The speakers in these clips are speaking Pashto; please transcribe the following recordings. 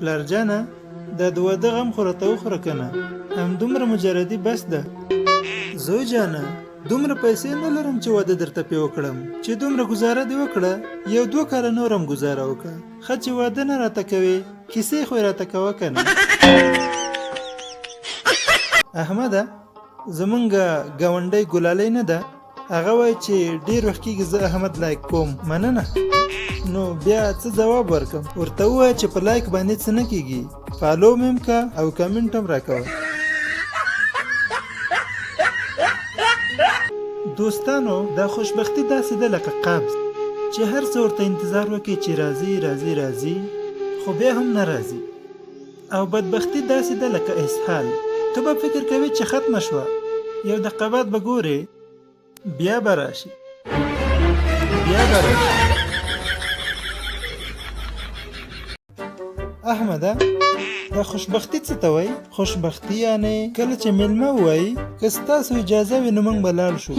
پلارجانه دا د واده غم خو راته وخوره کنه، همدومره مجردي بس ده. زوی جانه دومره پیسې نه لرم چې واده درته پې وکړم، چې دومره ګزاره دې وکړه 1-2 کاله نور هم ګزاره وکړه، ښه چې واده نه راته کوې کیسې خو یې راته کوه کنه. احمده زمونږ ګاونډی ګلالی نه ده، هغه وایي چې ډېر وخت کېږي زه احمد لایک کوم. مننه. نو بیا څه جواب ورکم؟ ورته ووایه چې په لایک باندې څه نه کېږي، فالو مې هم که او کمنټ هم راکوه. دوستانو دا خوشبختی داسې ده لکه قبض چې هر څه ورته انتظار وکړي چې راځي راځي راځي خو بیا هم نه راځي، او بدبختی داسې ده لکه اسهال، ته به فکر کوي چې ختمه شوه، یو دقیقه بعد به ګورې بیا به راشي بیا به راشي. احمده دا خوشبختی څه ته وایي؟ خوشبختی یعنی کله چې میلمه ووایي که ستاسو اجازه وي نو موږ به لاړ شو.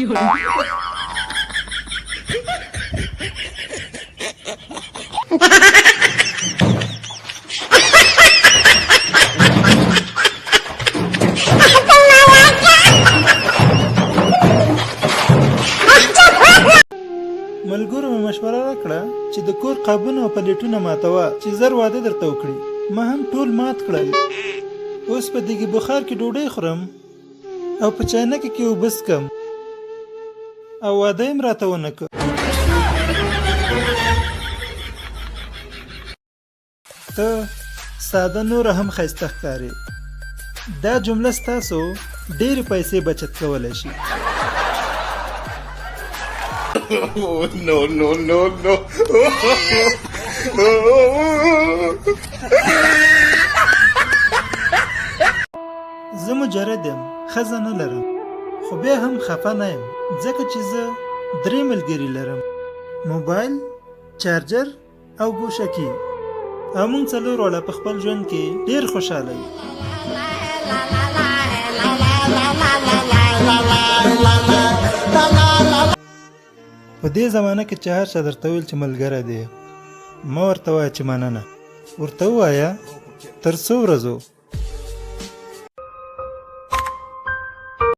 ملګرو مې مشوره راکړه چې د کور قابونه او پلیټونه ماتوه چې زر واده درته وکړي. ما هم ټول مات کړل، اوس په دیګي بخار کې ډوډۍ خورم او په چاینکه کې اوبه څښم او واده یې م راته ونه کړ. ته ساده نوره هم ښایسته ښکارې. دا جمله ستاسو ډېرې پیسې بچت کولی شي. Oh, no, no, no, no. زه مجرد یم، ښځه نه لرم، خو بیا هم خفه نه یم ځکه چې زه 3 ملګري لرم: موبایل، چارجر او ګوشکي، او موږ 4 واړه په خپل ژوند کې ډېر خوشحاله یو. په دې زمانه کې چې هر چا درته ویل چې ملګری دی، مه ورته وایه چې مننه، ورته ووایه تر څو ورځو